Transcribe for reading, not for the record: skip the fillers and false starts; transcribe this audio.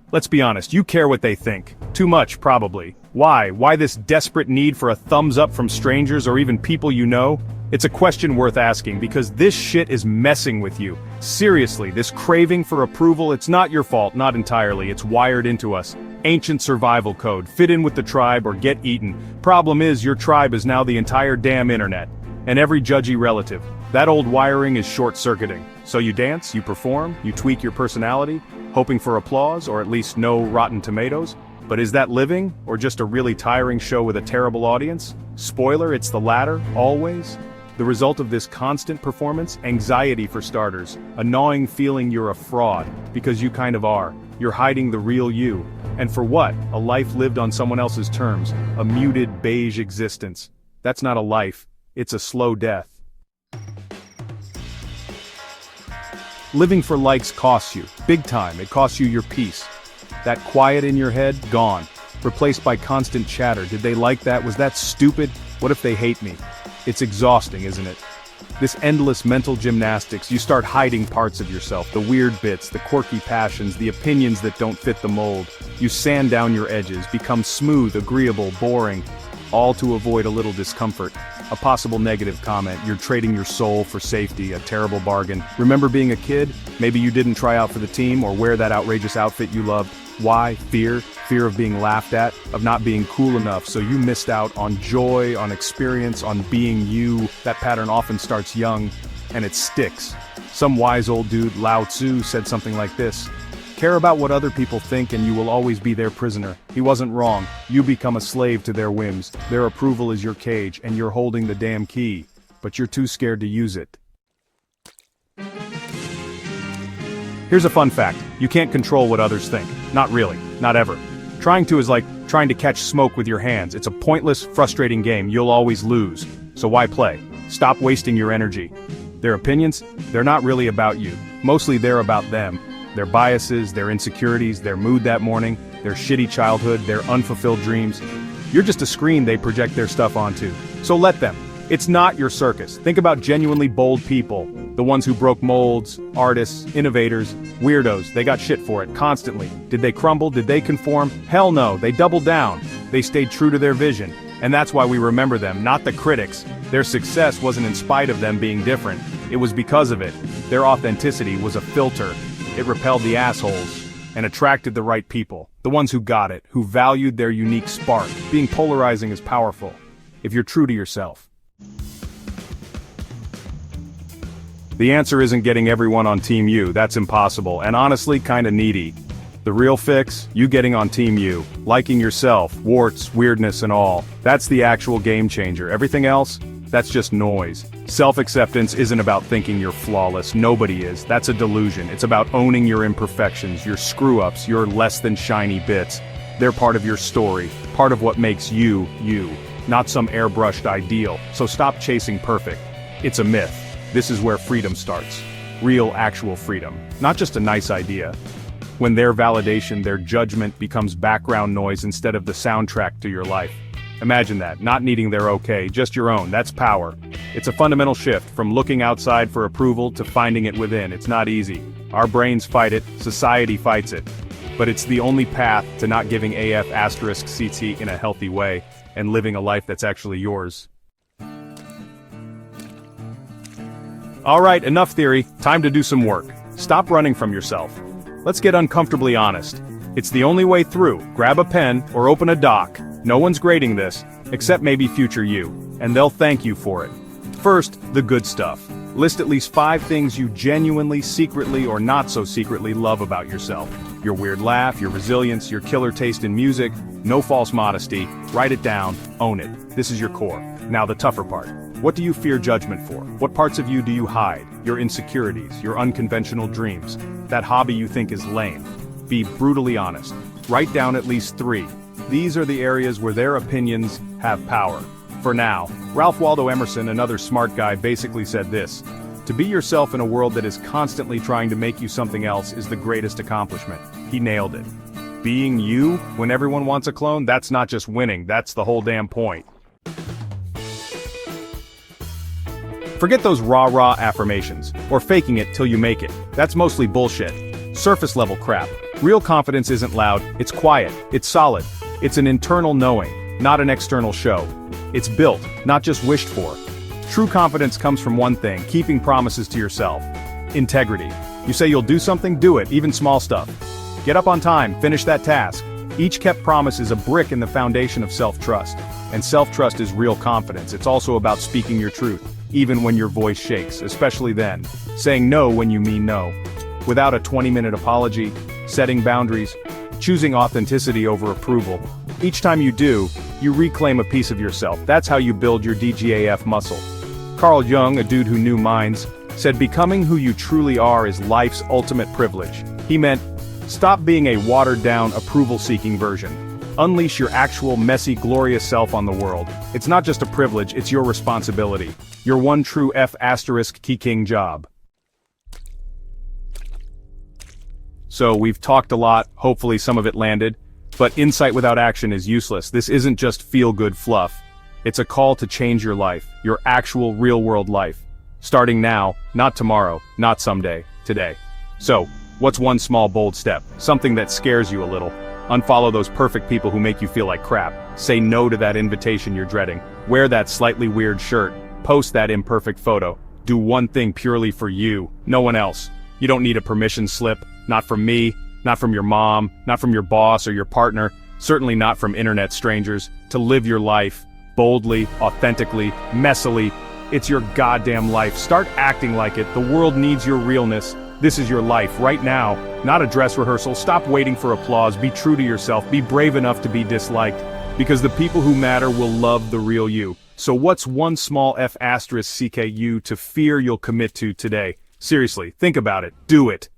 Let's be honest, you care what they think. Too much, probably. Why? Why this desperate need for a thumbs up from strangers or even people you know? It's a question worth asking because this shit is messing with you. Seriously, this craving for approval, it's not your fault, not entirely, it's wired into us. Ancient survival code, fit in with the tribe or get eaten. Problem is, your tribe is now the entire damn internet. And every judgy relative. That old wiring is short-circuiting. So you dance, you perform, you tweak your personality, hoping for applause or at least no rotten tomatoes. But is that living, or just a really tiring show with a terrible audience? Spoiler, it's the latter, always. The result of this constant performance? Anxiety for starters. A gnawing feeling you're a fraud, because you kind of are. You're hiding the real you. And for what? A life lived on someone else's terms. A muted, beige existence. That's not a life. It's a slow death. Living for likes costs you. Big time. It costs you your peace. That quiet in your head, gone. Replaced by constant chatter. Did they like that? Was that stupid? What if they hate me? It's exhausting, isn't it? This endless mental gymnastics, you start hiding parts of yourself, the weird bits, the quirky passions, the opinions that don't fit the mold. You sand down your edges, become smooth, agreeable, boring, all to avoid a little discomfort. A possible negative comment, you're trading your soul for safety, a terrible bargain. Remember being a kid? Maybe you didn't try out for the team or wear that outrageous outfit you loved. Why? Fear. Fear of being laughed at, of not being cool enough, so you missed out on joy, on experience, on being you. That pattern often starts young, and it sticks. Some wise old dude, Lao Tzu, said something like this: care about what other people think and you will always be their prisoner. He wasn't wrong. You become a slave to their whims. Their approval is your cage, and you're holding the damn key. But you're too scared to use it. Here's a fun fact. You can't control what others think. Not really. Not ever. Trying to is like trying to catch smoke with your hands. It's a pointless, frustrating game. You'll always lose. So why play? Stop wasting your energy. Their opinions? They're not really about you. Mostly they're about them. Their biases, their insecurities, their mood that morning, their shitty childhood, their unfulfilled dreams. You're just a screen they project their stuff onto. So let them. It's not your circus. Think about genuinely bold people. The ones who broke molds, artists, innovators, weirdos. They got shit for it, constantly. Did they crumble? Did they conform? Hell no, they doubled down. They stayed true to their vision. And that's why we remember them, not the critics. Their success wasn't in spite of them being different. It was because of it. Their authenticity was a filter. It repelled the assholes and attracted the right people. The ones who got it, who valued their unique spark. Being polarizing is powerful, if you're true to yourself. The answer isn't getting everyone on Team You, that's impossible, and honestly kinda needy. The real fix? You getting on Team You, liking yourself, warts, weirdness and all. That's the actual game changer. Everything else? That's just noise. Self-acceptance isn't about thinking you're flawless, nobody is. That's a delusion. It's about owning your imperfections, your screw-ups, your less than shiny bits. They're part of your story, part of what makes you, you. Not some airbrushed ideal, so stop chasing perfect. It's a myth. This is where freedom starts. Real, actual freedom. Not just a nice idea. When their validation, their judgment becomes background noise instead of the soundtrack to your life. Imagine that, not needing their okay, just your own, that's power. It's a fundamental shift from looking outside for approval to finding it within. It's not easy. Our brains fight it, society fights it. But it's the only path to not giving AF asterisk CT in a healthy way, and living a life that's actually yours. Alright, enough theory, time to do some work. Stop running from yourself. Let's get uncomfortably honest. It's the only way through. Grab a pen, or open a doc. No one's grading this, except maybe future you, and they'll thank you for it. First, the good stuff. List at least 5 things you genuinely, secretly, or not so secretly love about yourself. Your weird laugh, your resilience, your killer taste in music, no false modesty. Write it down, own it. This is your core. Now the tougher part. What do you fear judgment for? What parts of you do you hide? Your insecurities, your unconventional dreams, that hobby you think is lame. Be brutally honest. Write down at least 3. These are the areas where their opinions have power. For now, Ralph Waldo Emerson, another smart guy, basically said this: to be yourself in a world that is constantly trying to make you something else is the greatest accomplishment. He nailed it. Being you, when everyone wants a clone, that's not just winning, that's the whole damn point. Forget those rah-rah affirmations, or faking it till you make it. That's mostly bullshit. surface level crap. Real confidence isn't loud, it's quiet, it's solid. It's an internal knowing, not an external show. It's built, not just wished for. True confidence comes from one thing: keeping promises to yourself. Integrity. You say you'll do something, do it, even small stuff. Get up on time, finish that task. Each kept promise is a brick in the foundation of self-trust. And self-trust is real confidence. It's also about speaking your truth, even when your voice shakes, especially then. Saying no when you mean no. Without a 20-minute apology, setting boundaries, choosing authenticity over approval. Each time you do, you reclaim a piece of yourself. That's how you build your DGAF muscle. Carl Jung, a dude who knew minds, said becoming who you truly are is life's ultimate privilege. He meant, stop being a watered-down, approval-seeking version. Unleash your actual, messy, glorious self on the world. It's not just a privilege, it's your responsibility. Your one true F***key king job. So we've talked a lot, hopefully some of it landed, but insight without action is useless. This isn't just feel-good fluff. It's a call to change your life, your actual real-world life. Starting now, not tomorrow, not someday, today. So, what's one small bold step? Something that scares you a little. Unfollow those perfect people who make you feel like crap. Say no to that invitation you're dreading. Wear that slightly weird shirt. Post that imperfect photo. Do one thing purely for you, no one else. You don't need a permission slip. Not from me, not from your mom, not from your boss or your partner, certainly not from internet strangers. To live your life, boldly, authentically, messily. It's your goddamn life. Start acting like it. The world needs your realness. This is your life, right now, not a dress rehearsal. Stop waiting for applause. Be true to yourself. Be brave enough to be disliked. Because the people who matter will love the real you. So what's one small F***CKU to fear you'll commit to today? Seriously, think about it. Do it.